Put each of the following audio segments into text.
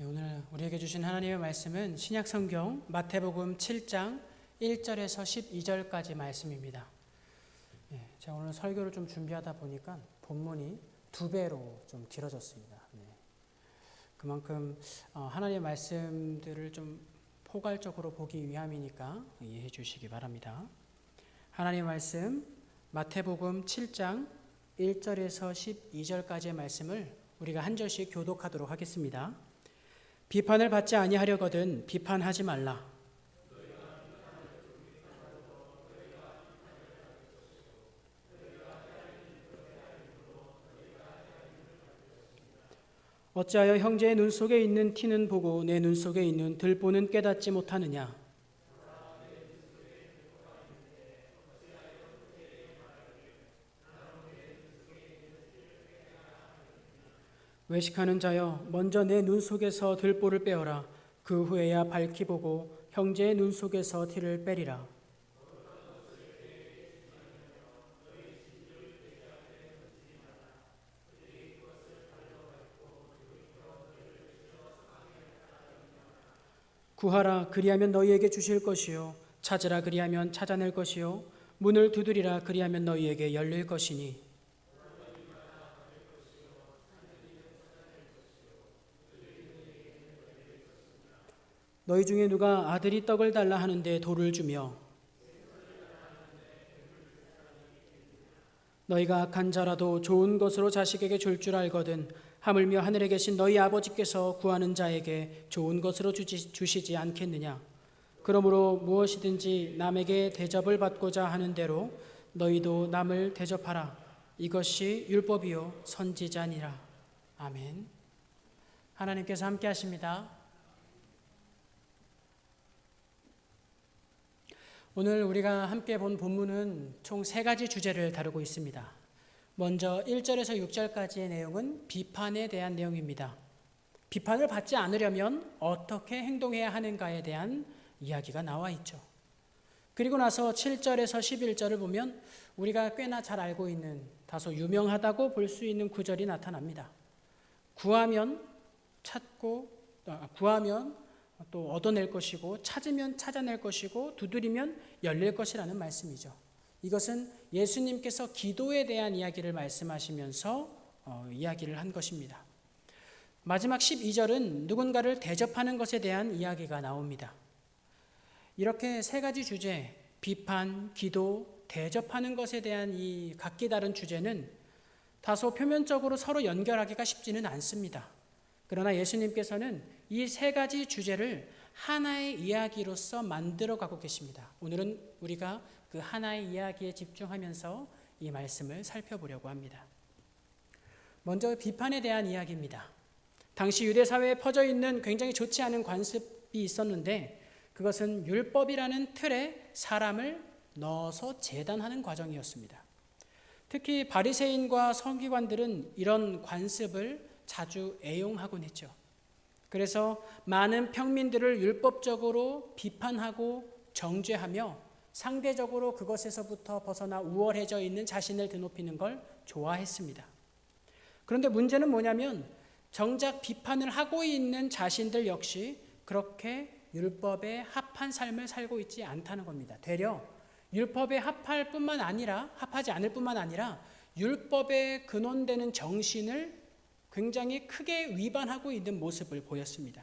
오늘 우리에게 주신 하나님의 말씀은 신약성경 마태복음 7장 1절에서 12절까지 말씀입니다. 제가 오늘 설교를 좀 준비하다 보니까 본문이 2배로 좀 길어졌습니다. 그만큼 하나님의 말씀들을 좀 포괄적으로 보기 위함이니까 이해해 주시기 바랍니다. 하나님의 말씀 마태복음 7장 1절에서 12절까지의 말씀을 우리가 한 절씩 교독하도록 하겠습니다. 비판을 받지 아니하려거든 비판하지 말라. 어찌하여 형제의 눈 속에 있는 티는 보고 내 눈 속에 있는 들보는 깨닫지 못하느냐? 외식하는 자여, 먼저 내 눈 속에서 들보를 빼어라. 그 후에야 밝히 보고 형제의 눈 속에서 티를 빼리라. 구하라, 그리하면 너희에게 주실 것이요. 찾으라, 그리하면 찾아낼 것이요. 문을 두드리라, 그리하면 너희에게 열릴 것이니. 너희 중에 누가 아들이 떡을 달라 하는데 돌을 주며 너희가 악한 자라도 좋은 것으로 자식에게 줄 줄 알거든 하물며 하늘에 계신 너희 아버지께서 구하는 자에게 좋은 것으로 주시지 않겠느냐. 그러므로 무엇이든지 남에게 대접을 받고자 하는 대로 너희도 남을 대접하라. 이것이 율법이요 선지자니라. 아멘. 하나님께서 함께 하십니다. 오늘 우리가 함께 본 본문은 총 3가지 주제를 다루고 있습니다. 먼저 1절에서 6절까지의 내용은 비판에 대한 내용입니다. 비판을 받지 않으려면 어떻게 행동해야 하는가에 대한 이야기가 나와 있죠. 그리고 나서 7절에서 11절을 보면 우리가 꽤나 잘 알고 있는 다소 유명하다고 볼 수 있는 구절이 나타납니다. 구하면 또 얻어낼 것이고 찾으면 찾아낼 것이고 두드리면 열릴 것이라는 말씀이죠. 이것은 예수님께서 기도에 대한 이야기를 말씀하시면서 이야기를 한 것입니다. 마지막 12절은 누군가를 대접하는 것에 대한 이야기가 나옵니다. 이렇게 3가지 주제, 비판, 기도, 대접하는 것에 대한 이 각기 다른 주제는 다소 표면적으로 서로 연결하기가 쉽지는 않습니다. 그러나 예수님께서는 이 3가지 주제를 하나의 이야기로서 만들어가고 계십니다. 오늘은 우리가 그 하나의 이야기에 집중하면서 이 말씀을 살펴보려고 합니다. 먼저 비판에 대한 이야기입니다. 당시 유대 사회에 퍼져 있는 굉장히 좋지 않은 관습이 있었는데 그것은 율법이라는 틀에 사람을 넣어서 제단하는 과정이었습니다. 특히 바리새인과 서기관들은 이런 관습을 자주 애용하곤 했죠. 그래서 많은 평민들을 율법적으로 비판하고 정죄하며 상대적으로 그것에서부터 벗어나 우월해져 있는 자신을 드높이는 걸 좋아했습니다. 그런데 문제는 뭐냐면 정작 비판을 하고 있는 자신들 역시 그렇게 율법에 합한 삶을 살고 있지 않다는 겁니다. 되려 율법에 합하지 않을 뿐만 아니라 율법에 근원되는 정신을 굉장히 크게 위반하고 있는 모습을 보였습니다.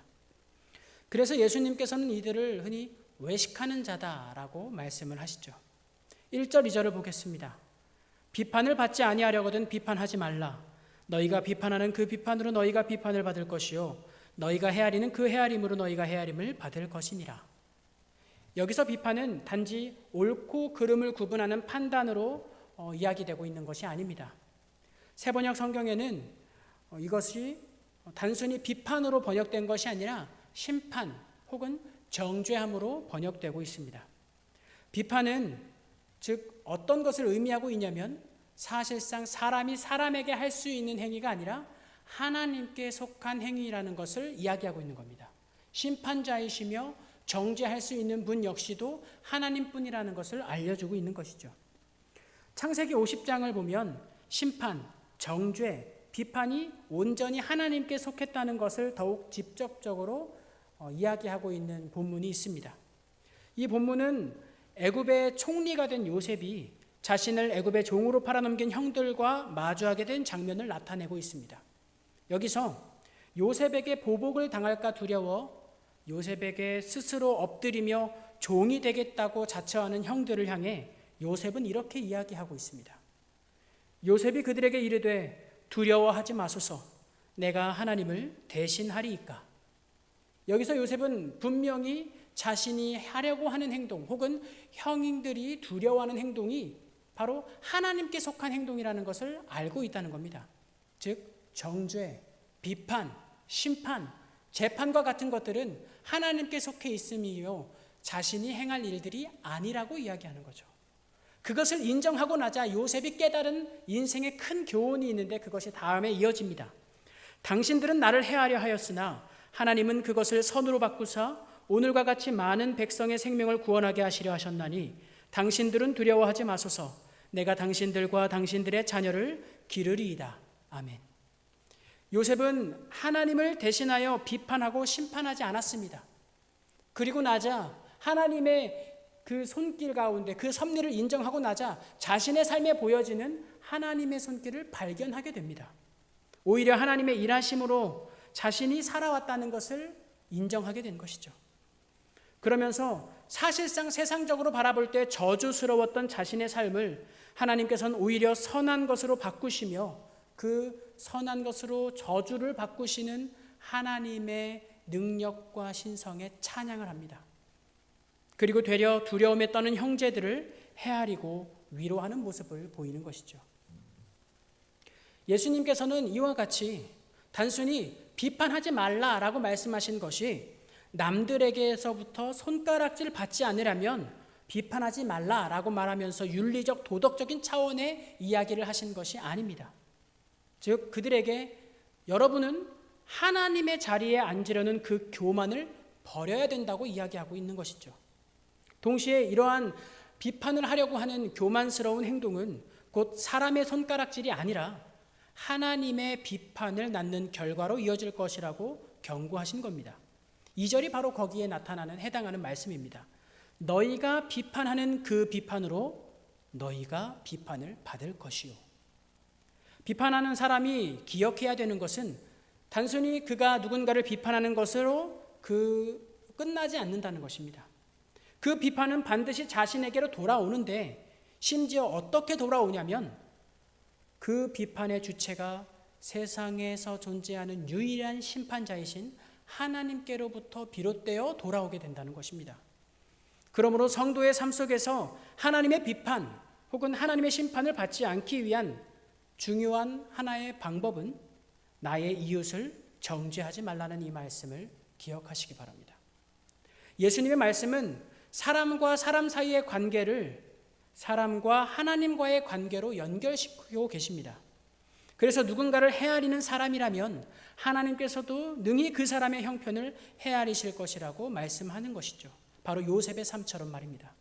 그래서 예수님께서는 이들을 흔히 외식하는 자다라고 말씀을 하시죠. 1절, 2절을 보겠습니다. 비판을 받지 아니하려거든 비판하지 말라. 너희가 비판하는 그 비판으로 너희가 비판을 받을 것이요 너희가 헤아리는 그 헤아림으로 너희가 헤아림을 받을 것이니라. 여기서 비판은 단지 옳고 그름을 구분하는 판단으로 이야기되고 있는 것이 아닙니다. 세번역 성경에는 이것이 단순히 비판으로 번역된 것이 아니라 심판 혹은 정죄함으로 번역되고 있습니다. 비판은 즉 어떤 것을 의미하고 있냐면 사실상 사람이 사람에게 할 수 있는 행위가 아니라 하나님께 속한 행위라는 것을 이야기하고 있는 겁니다. 심판자이시며 정죄할 수 있는 분 역시도 하나님뿐이라는 것을 알려주고 있는 것이죠. 창세기 50장을 보면 심판, 정죄, 비판이 온전히 하나님께 속했다는 것을 더욱 직접적으로 이야기하고 있는 본문이 있습니다. 이 본문은 애굽의 총리가 된 요셉이 자신을 애굽의 종으로 팔아넘긴 형들과 마주하게 된 장면을 나타내고 있습니다. 여기서 요셉에게 보복을 당할까 두려워 요셉에게 스스로 엎드리며 종이 되겠다고 자처하는 형들을 향해 요셉은 이렇게 이야기하고 있습니다. 요셉이 그들에게 이르되 두려워하지 마소서, 내가 하나님을 대신하리이까. 여기서 요셉은 분명히 자신이 하려고 하는 행동 혹은 형들이 두려워하는 행동이 바로 하나님께 속한 행동이라는 것을 알고 있다는 겁니다. 즉 정죄, 비판, 심판, 재판과 같은 것들은 하나님께 속해 있음이요 자신이 행할 일들이 아니라고 이야기하는 거죠. 그것을 인정하고 나자 요셉이 깨달은 인생의 큰 교훈이 있는데 그것이 다음에 이어집니다. 당신들은 나를 해하려 하였으나 하나님은 그것을 선으로 바꾸사 오늘과 같이 많은 백성의 생명을 구원하게 하시려 하셨나니 당신들은 두려워하지 마소서, 내가 당신들과 당신들의 자녀를 기르리이다. 아멘. 요셉은 하나님을 대신하여 비판하고 심판하지 않았습니다. 그리고 나자 하나님의 그 손길 가운데 그 섭리를 인정하고 나자 자신의 삶에 보여지는 하나님의 손길을 발견하게 됩니다. 오히려 하나님의 일하심으로 자신이 살아왔다는 것을 인정하게 된 것이죠. 그러면서 사실상 세상적으로 바라볼 때 저주스러웠던 자신의 삶을 하나님께서는 오히려 선한 것으로 바꾸시며 그 선한 것으로 저주를 바꾸시는 하나님의 능력과 신성에 찬양을 합니다. 그리고 되려 두려움에 떠는 형제들을 헤아리고 위로하는 모습을 보이는 것이죠. 예수님께서는 이와 같이 단순히 비판하지 말라라고 말씀하신 것이 남들에게서부터 손가락질 받지 않으려면 비판하지 말라라고 말하면서 윤리적 도덕적인 차원의 이야기를 하신 것이 아닙니다. 즉 그들에게 여러분은 하나님의 자리에 앉으려는 그 교만을 버려야 된다고 이야기하고 있는 것이죠. 동시에 이러한 비판을 하려고 하는 교만스러운 행동은 곧 사람의 손가락질이 아니라 하나님의 비판을 낳는 결과로 이어질 것이라고 경고하신 겁니다. 2절이 바로 거기에 나타나는 해당하는 말씀입니다. 너희가 비판하는 그 비판으로 너희가 비판을 받을 것이요. 비판하는 사람이 기억해야 되는 것은 단순히 그가 누군가를 비판하는 것으로 끝나지 않는다는 것입니다. 그 비판은 반드시 자신에게로 돌아오는데 심지어 어떻게 돌아오냐면 그 비판의 주체가 세상에서 존재하는 유일한 심판자이신 하나님께로부터 비롯되어 돌아오게 된다는 것입니다. 그러므로 성도의 삶 속에서 하나님의 비판 혹은 하나님의 심판을 받지 않기 위한 중요한 하나의 방법은 나의 이웃을 정죄하지 말라는 이 말씀을 기억하시기 바랍니다. 예수님의 말씀은 사람과 사람 사이의 관계를 사람과 하나님과의 관계로 연결시키고 계십니다. 그래서 누군가를 헤아리는 사람이라면 하나님께서도 능히 그 사람의 형편을 헤아리실 것이라고 말씀하는 것이죠. 바로 요셉의 삶처럼 말입니다.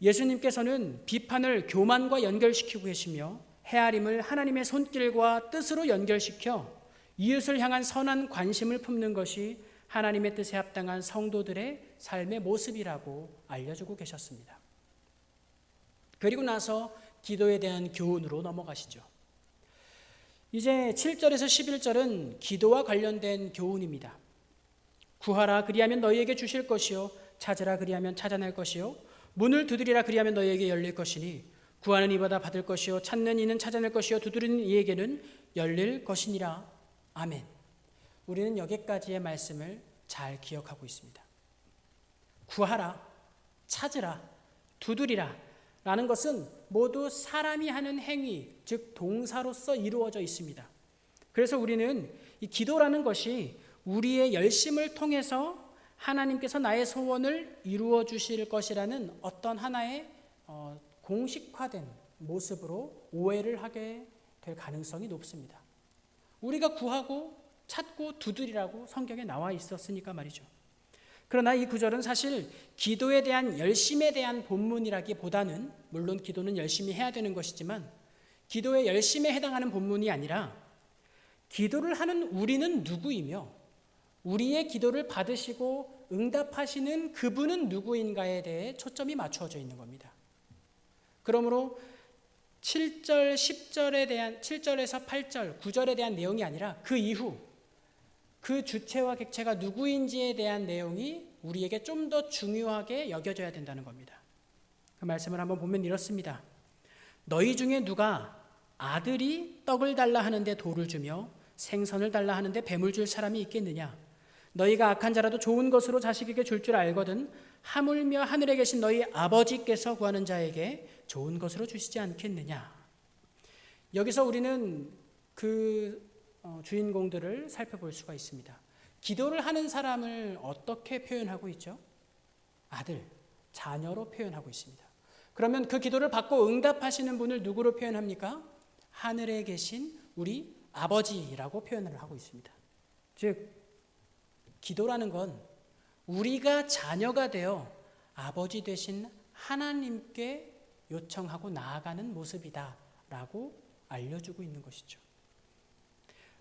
예수님께서는 비판을 교만과 연결시키고 계시며 헤아림을 하나님의 손길과 뜻으로 연결시켜 이웃을 향한 선한 관심을 품는 것이 하나님의 뜻에 합당한 성도들의 삶의 모습이라고 알려주고 계셨습니다. 그리고 나서 기도에 대한 교훈으로 넘어가시죠. 이제 7절에서 11절은 기도와 관련된 교훈입니다. 구하라 그리하면 너희에게 주실 것이요 찾으라 그리하면 찾아낼 것이요 문을 두드리라 그리하면 너희에게 열릴 것이니 구하는 이마다 받을 것이요 찾는 이는 찾아낼 것이요 두드리는 이에게는 열릴 것이니라. 아멘. 우리는 여기까지의 말씀을 잘 기억하고 있습니다. 구하라, 찾으라, 두드리라 라는 것은 모두 사람이 하는 행위, 즉 동사로서 이루어져 있습니다. 그래서 우리는 이 기도라는 것이 우리의 열심을 통해서 하나님께서 나의 소원을 이루어 주실 것이라는 어떤 하나의 공식화된 모습으로 오해를 하게 될 가능성이 높습니다. 우리가 구하고 찾고 두드리라고 성경에 나와 있었으니까 말이죠. 그러나 이 구절은 사실 기도에 대한 열심에 대한 본문이라기보다는 물론 기도는 열심히 해야 되는 것이지만 기도의 열심에 해당하는 본문이 아니라 기도를 하는 우리는 누구이며 우리의 기도를 받으시고 응답하시는 그분은 누구인가에 대해 초점이 맞추어져 있는 겁니다. 그러므로 7절, 10절에 대한 7절에서 8절, 9절에 대한 내용이 아니라 그 이후 그 주체와 객체가 누구인지에 대한 내용이 우리에게 좀 더 중요하게 여겨져야 된다는 겁니다. 그 말씀을 한번 보면 이렇습니다. 너희 중에 누가 아들이 떡을 달라 하는데 돌을 주며 생선을 달라 하는데 뱀을 줄 사람이 있겠느냐? 너희가 악한 자라도 좋은 것으로 자식에게 줄 줄 알거든 하물며 하늘에 계신 너희 아버지께서 구하는 자에게 좋은 것으로 주시지 않겠느냐? 여기서 우리는 그 주인공들을 살펴볼 수가 있습니다. 기도를 하는 사람을 어떻게 표현하고 있죠? 아들, 자녀로 표현하고 있습니다. 그러면 그 기도를 받고 응답하시는 분을 누구로 표현합니까? 하늘에 계신 우리 아버지라고 표현을 하고 있습니다. 즉, 기도라는 건 우리가 자녀가 되어 아버지 되신 하나님께 요청하고 나아가는 모습이다라고 알려주고 있는 것이죠.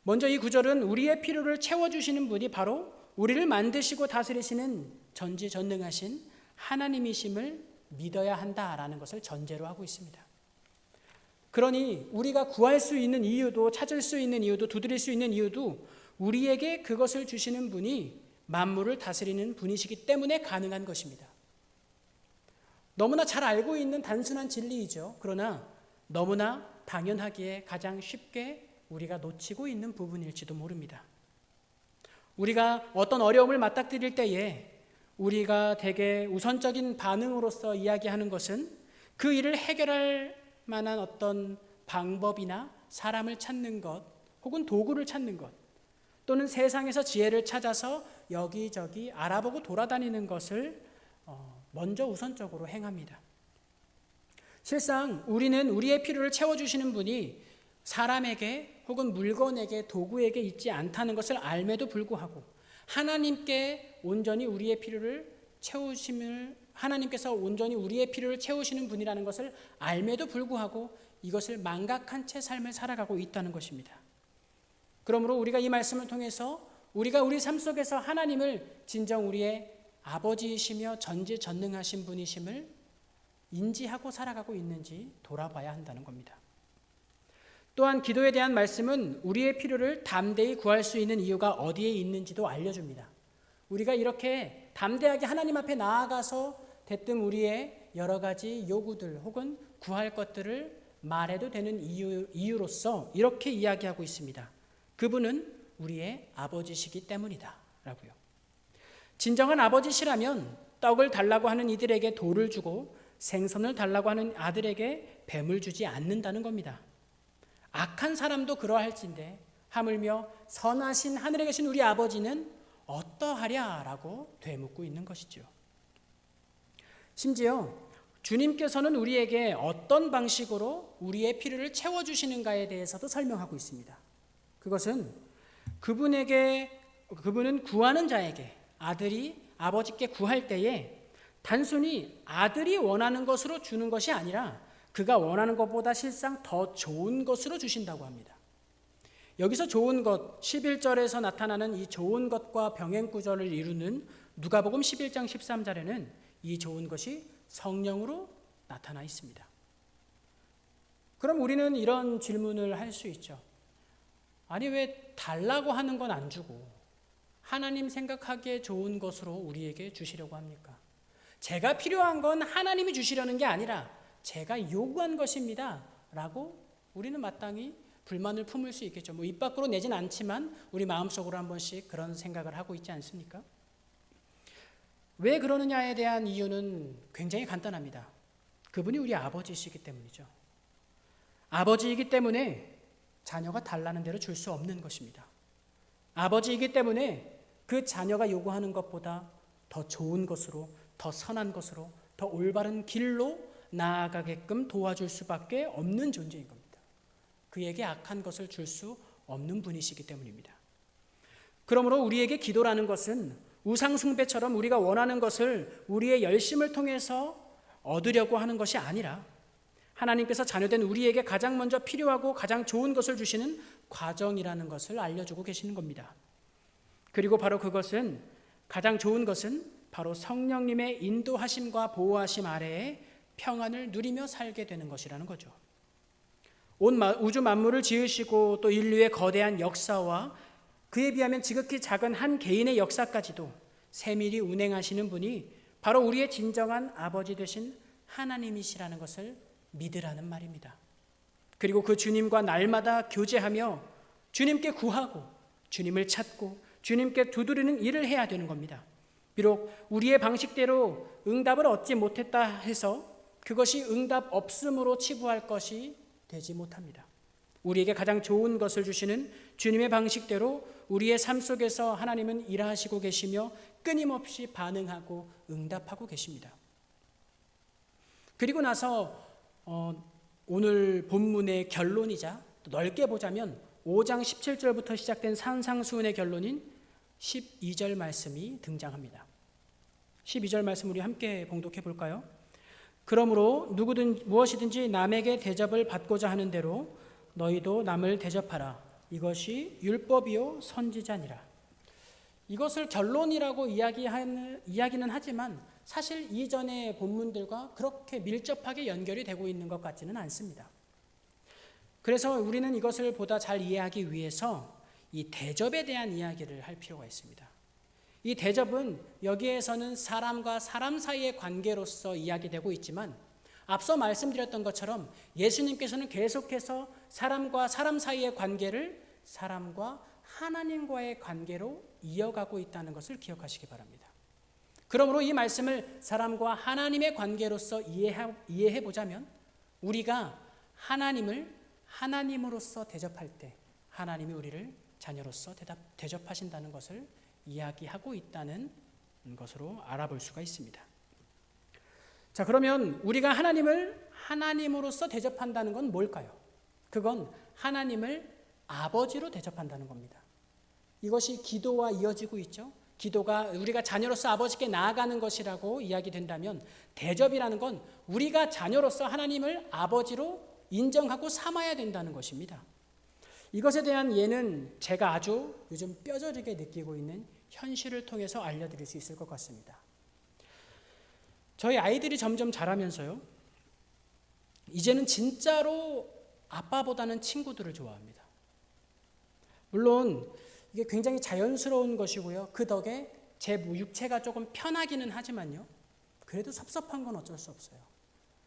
먼저 이 구절은 우리의 필요를 채워주시는 분이 바로 우리를 만드시고 다스리시는 전지전능하신 하나님이심을 믿어야 한다라는 것을 전제로 하고 있습니다. 그러니 우리가 구할 수 있는 이유도 찾을 수 있는 이유도 두드릴 수 있는 이유도 우리에게 그것을 주시는 분이 만물을 다스리는 분이시기 때문에 가능한 것입니다. 너무나 잘 알고 있는 단순한 진리이죠. 그러나 너무나 당연하기에 가장 쉽게 우리가 놓치고 있는 부분일지도 모릅니다. 우리가 어떤 어려움을 맞닥뜨릴 때에 우리가 대개 우선적인 반응으로서 이야기하는 것은 그 일을 해결할 만한 어떤 방법이나 사람을 찾는 것 혹은 도구를 찾는 것 또는 세상에서 지혜를 찾아서 여기저기 알아보고 돌아다니는 것을 먼저 우선적으로 행합니다. 실상 우리는 우리의 필요를 채워주시는 분이 사람에게 혹은 물건에게 도구에게 있지 않다는 것을 알매도 불구하고 하나님께 온전히 우리의 필요를 채우심을 하나님께서 온전히 우리의 필요를 채우시는 분이라는 것을 알매도 불구하고 이것을 망각한 채 삶을 살아가고 있다는 것입니다. 그러므로 우리가 이 말씀을 통해서 우리가 우리 삶 속에서 하나님을 진정 우리의 아버지이시며 전지전능하신 분이심을 인지하고 살아가고 있는지 돌아봐야 한다는 겁니다. 또한 기도에 대한 말씀은 우리의 필요를 담대히 구할 수 있는 이유가 어디에 있는지도 알려줍니다. 우리가 이렇게 담대하게 하나님 앞에 나아가서 대뜸 우리의 여러 가지 요구들 혹은 구할 것들을 말해도 되는 이유로서 이렇게 이야기하고 있습니다. 그분은 우리의 아버지시기 때문이다 라고요. 진정한 아버지시라면 떡을 달라고 하는 이들에게 돌을 주고 생선을 달라고 하는 아들에게 뱀을 주지 않는다는 겁니다. 악한 사람도 그러할진데 하물며 선하신 하늘에 계신 우리 아버지는 어떠하랴라고 되묻고 있는 것이죠. 심지어 주님께서는 우리에게 어떤 방식으로 우리의 필요를 채워주시는가에 대해서도 설명하고 있습니다. 그것은 그분은 구하는 자에게 아들이 아버지께 구할 때에 단순히 아들이 원하는 것으로 주는 것이 아니라 그가 원하는 것보다 실상 더 좋은 것으로 주신다고 합니다. 여기서 좋은 것, 11절에서 나타나는 이 좋은 것과 병행 구절을 이루는 누가복음 11장 13절에는 이 좋은 것이 성령으로 나타나 있습니다. 그럼 우리는 이런 질문을 할 수 있죠. 아니 왜 달라고 하는 건 안 주고 하나님 생각하기에 좋은 것으로 우리에게 주시려고 합니까? 제가 필요한 건 하나님이 주시려는 게 아니라 제가 요구한 것입니다 라고 우리는 마땅히 불만을 품을 수 있겠죠. 뭐 입 밖으로 내진 않지만 우리 마음속으로 한 번씩 그런 생각을 하고 있지 않습니까? 왜 그러느냐에 대한 이유는 굉장히 간단합니다. 그분이 우리 아버지이시기 때문이죠. 아버지이기 때문에 자녀가 달라는 대로 줄 수 없는 것입니다. 아버지이기 때문에 그 자녀가 요구하는 것보다 더 좋은 것으로, 더 선한 것으로, 더 올바른 길로 나아가게끔 도와줄 수밖에 없는 존재인 겁니다. 그에게 악한 것을 줄 수 없는 분이시기 때문입니다. 그러므로 우리에게 기도라는 것은 우상숭배처럼 우리가 원하는 것을 우리의 열심을 통해서 얻으려고 하는 것이 아니라 하나님께서 자녀된 우리에게 가장 먼저 필요하고 가장 좋은 것을 주시는 과정이라는 것을 알려주고 계시는 겁니다. 그리고 바로 그것은 가장 좋은 것은 바로 성령님의 인도하심과 보호하심 아래에 평안을 누리며 살게 되는 것이라는 거죠. 온 우주 만물을 지으시고 또 인류의 거대한 역사와 그에 비하면 지극히 작은 한 개인의 역사까지도 세밀히 운행하시는 분이 바로 우리의 진정한 아버지 되신 하나님이시라는 것을 믿으라는 말입니다. 그리고 그 주님과 날마다 교제하며 주님께 구하고 주님을 찾고 주님께 두드리는 일을 해야 되는 겁니다. 비록 우리의 방식대로 응답을 얻지 못했다 해서 그것이 응답 없음으로 치부할 것이 되지 못합니다. 우리에게 가장 좋은 것을 주시는 주님의 방식대로 우리의 삶 속에서 하나님은 일하시고 계시며 끊임없이 반응하고 응답하고 계십니다. 그리고 나서 오늘 본문의 결론이자 넓게 보자면 5장 17절부터 시작된 산상수훈의 결론인 12절 말씀이 등장합니다. 12절 말씀 우리 함께 봉독해 볼까요? 그러므로 누구든 무엇이든지 남에게 대접을 받고자 하는 대로 너희도 남을 대접하라. 이것이 율법이요 선지자니라. 이것을 결론이라고 이야기는 하지만 사실 이전의 본문들과 그렇게 밀접하게 연결이 되고 있는 것 같지는 않습니다. 그래서 우리는 이것을 보다 잘 이해하기 위해서 이 대접에 대한 이야기를 할 필요가 있습니다. 이 대접은 여기에서는 사람과 사람 사이의 관계로서 이야기되고 있지만 앞서 말씀드렸던 것처럼 예수님께서는 계속해서 사람과 사람 사이의 관계를 사람과 하나님과의 관계로 이어가고 있다는 것을 기억하시기 바랍니다. 그러므로 이 말씀을 사람과 하나님의 관계로서 이해해 보자면 우리가 하나님을 하나님으로서 대접할 때 하나님이 우리를 자녀로서 대접하신다는 것을 이야기하고 있다는 것으로 알아볼 수가 있습니다. 자, 그러면 우리가 하나님을 하나님으로서 대접한다는 건 뭘까요? 그건 하나님을 아버지로 대접한다는 겁니다. 이것이 기도와 이어지고 있죠. 기도가 우리가 자녀로서 아버지께 나아가는 것이라고 이야기된다면 대접이라는 건 우리가 자녀로서 하나님을 아버지로 인정하고 삼아야 된다는 것입니다. 이것에 대한 예는 제가 아주 요즘 뼈저리게 느끼고 있는 현실을 통해서 알려드릴 수 있을 것 같습니다. 저희 아이들이 점점 자라면서요, 이제는 진짜로 아빠보다는 친구들을 좋아합니다. 물론 이게 굉장히 자연스러운 것이고요. 그 덕에 제 육체가 조금 편하기는 하지만요. 그래도 섭섭한 건 어쩔 수 없어요.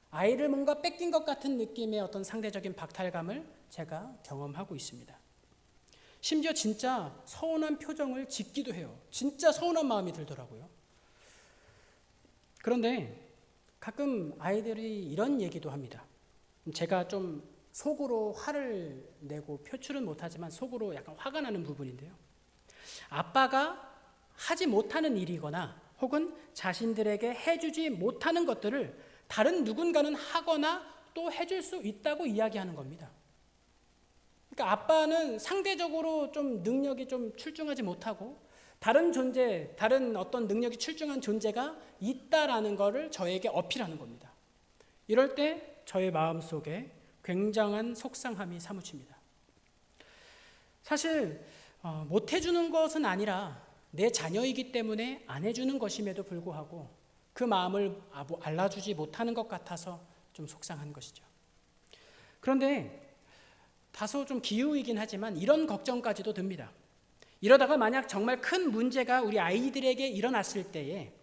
아이를 뭔가 뺏긴 것 같은 느낌의 어떤 상대적인 박탈감을 제가 경험하고 있습니다. 심지어 진짜 서운한 표정을 짓기도 해요. 진짜 서운한 마음이 들더라고요. 그런데 가끔 아이들이 이런 얘기도 합니다. 제가 좀 속으로 화를 내고 표출은 못하지만 속으로 약간 화가 나는 부분인데요. 아빠가 하지 못하는 일이거나 혹은 자신들에게 해주지 못하는 것들을 다른 누군가는 하거나 또 해줄 수 있다고 이야기하는 겁니다. 그러니까 아빠는 상대적으로 좀 능력이 좀 출중하지 못하고 다른 존재, 다른 어떤 능력이 출중한 존재가 있다라는 것을 저에게 어필하는 겁니다. 이럴 때 저의 마음속에 굉장한 속상함이 사무칩니다. 사실 못 해주는 것은 아니라 내 자녀이기 때문에 안 해주는 것임에도 불구하고 그 마음을 알아주지 못하는 것 같아서 좀 속상한 것이죠. 그런데 다소 좀 기우이긴 하지만 이런 걱정까지도 듭니다. 이러다가 만약 정말 큰 문제가 우리 아이들에게 일어났을 때에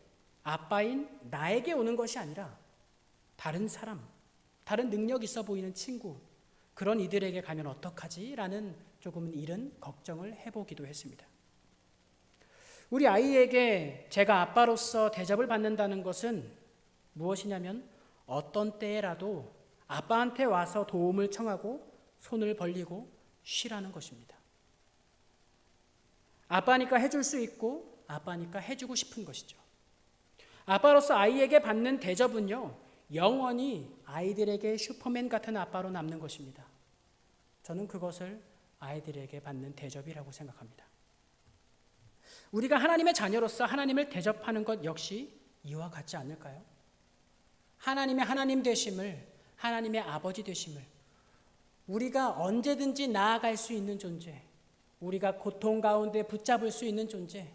아빠인 나에게 오는 것이 아니라 다른 사람, 다른 능력 있어 보이는 친구, 그런 이들에게 가면 어떡하지? 라는 조금은 이른 걱정을 해보기도 했습니다. 우리 아이에게 제가 아빠로서 대접을 받는다는 것은 무엇이냐면 어떤 때라도 아빠한테 와서 도움을 청하고 손을 벌리고 쉬라는 것입니다. 아빠니까 해줄 수 있고 아빠니까 해주고 싶은 것이죠. 아빠로서 아이에게 받는 대접은요, 영원히 아이들에게 슈퍼맨 같은 아빠로 남는 것입니다. 저는 그것을 아이들에게 받는 대접이라고 생각합니다. 우리가 하나님의 자녀로서 하나님을 대접하는 것 역시 이와 같지 않을까요? 하나님의 하나님 되심을, 하나님의 아버지 되심을 우리가 언제든지 나아갈 수 있는 존재, 우리가 고통 가운데 붙잡을 수 있는 존재,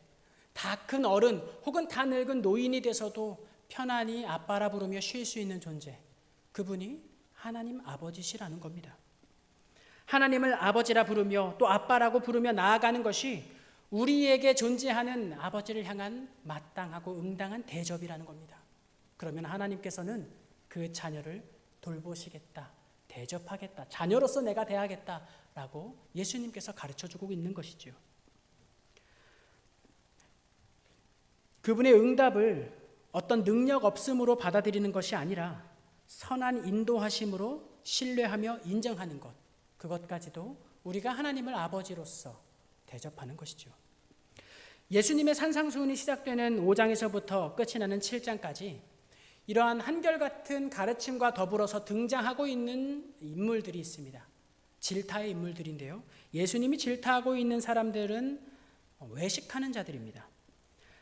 다 큰 어른 혹은 다 늙은 노인이 돼서도 편안히 아빠라 부르며 쉴 수 있는 존재, 그분이 하나님 아버지시라는 겁니다. 하나님을 아버지라 부르며 또 아빠라고 부르며 나아가는 것이 우리에게 존재하는 아버지를 향한 마땅하고 응당한 대접이라는 겁니다. 그러면 하나님께서는 그 자녀를 돌보시겠다, 대접하겠다, 자녀로서 내가 대하겠다라고 예수님께서 가르쳐주고 있는 것이죠. 그분의 응답을 어떤 능력 없음으로 받아들이는 것이 아니라 선한 인도하심으로 신뢰하며 인정하는 것, 그것까지도 우리가 하나님을 아버지로서 대접하는 것이죠. 예수님의 산상수훈이 시작되는 5장에서부터 끝이 나는 7장까지 이러한 한결같은 가르침과 더불어서 등장하고 있는 인물들이 있습니다. 질타의 인물들인데요. 예수님이 질타하고 있는 사람들은 외식하는 자들입니다.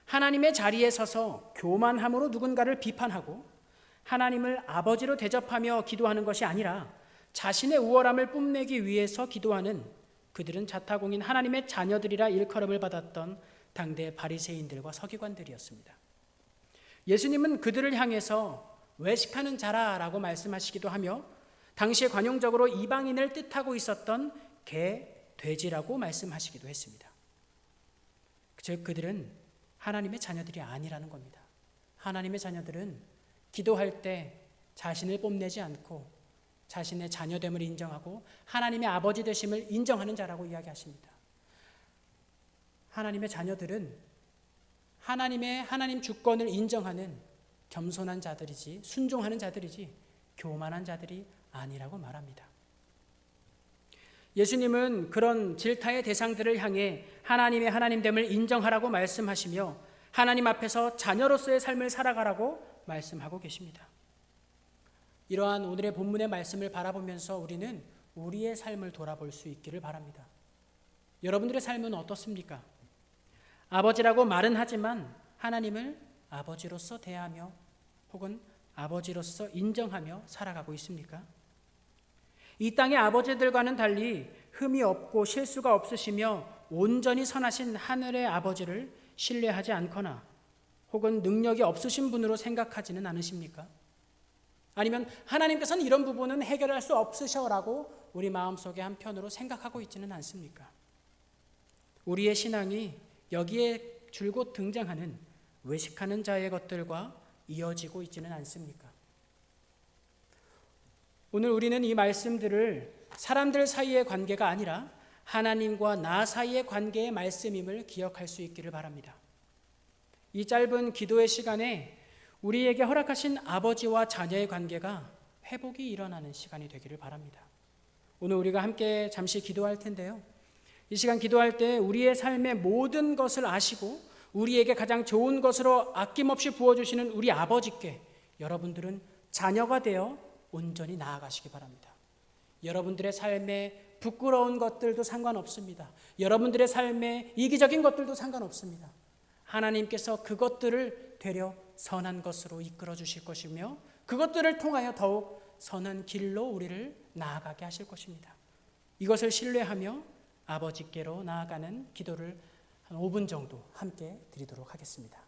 하나님의 자리에 서서 교만함으로 누군가를 비판하고 하나님을 아버지로 대접하며 기도하는 것이 아니라 자신의 우월함을 뽐내기 위해서 기도하는 그들은 자타공인 하나님의 자녀들이라 일컬음을 받았던 당대 바리새인들과 서기관들이었습니다. 예수님은 그들을 향해서 외식하는 자라라고 말씀하시기도 하며 당시에 관용적으로 이방인을 뜻하고 있었던 개, 돼지라고 말씀하시기도 했습니다. 즉 그들은 하나님의 자녀들이 아니라는 겁니다. 하나님의 자녀들은 기도할 때 자신을 뽐내지 않고 자신의 자녀됨을 인정하고 하나님의 아버지 되심을 인정하는 자라고 이야기하십니다. 하나님의 자녀들은 하나님 주권을 인정하는 겸손한 자들이지 순종하는 자들이지 교만한 자들이 아니라고 말합니다. 예수님은 그런 질타의 대상들을 향해 하나님의 하나님됨을 인정하라고 말씀하시며 하나님 앞에서 자녀로서의 삶을 살아가라고 말씀하고 계십니다. 이러한 오늘의 본문의 말씀을 바라보면서 우리는 우리의 삶을 돌아볼 수 있기를 바랍니다. 여러분들의 삶은 어떻습니까? 아버지라고 말은 하지만 하나님을 아버지로서 대하며 혹은 아버지로서 인정하며 살아가고 있습니까? 이 땅의 아버지들과는 달리 흠이 없고 실수가 없으시며 온전히 선하신 하늘의 아버지를 신뢰하지 않거나 혹은 능력이 없으신 분으로 생각하지는 않으십니까? 아니면 하나님께서는 이런 부분은 해결할 수 없으셔라고 우리 마음속에 한편으로 생각하고 있지는 않습니까? 우리의 신앙이 여기에 줄곧 등장하는 외식하는 자의 것들과 이어지고 있지는 않습니까? 오늘 우리는 이 말씀들을 사람들 사이의 관계가 아니라 하나님과 나 사이의 관계의 말씀임을 기억할 수 있기를 바랍니다. 이 짧은 기도의 시간에 우리에게 허락하신 아버지와 자녀의 관계가 회복이 일어나는 시간이 되기를 바랍니다. 오늘 우리가 함께 잠시 기도할 텐데요. 이 시간 기도할 때 우리의 삶의 모든 것을 아시고 우리에게 가장 좋은 것으로 아낌없이 부어주시는 우리 아버지께 여러분들은 자녀가 되어 온전히 나아가시기 바랍니다. 여러분들의 삶에 부끄러운 것들도 상관없습니다. 여러분들의 삶에 이기적인 것들도 상관없습니다. 하나님께서 그것들을 되려 선한 것으로 이끌어 주실 것이며 그것들을 통하여 더욱 선한 길로 우리를 나아가게 하실 것입니다. 이것을 신뢰하며 아버지께로 나아가는 기도를 한 5분 정도 함께 드리도록 하겠습니다.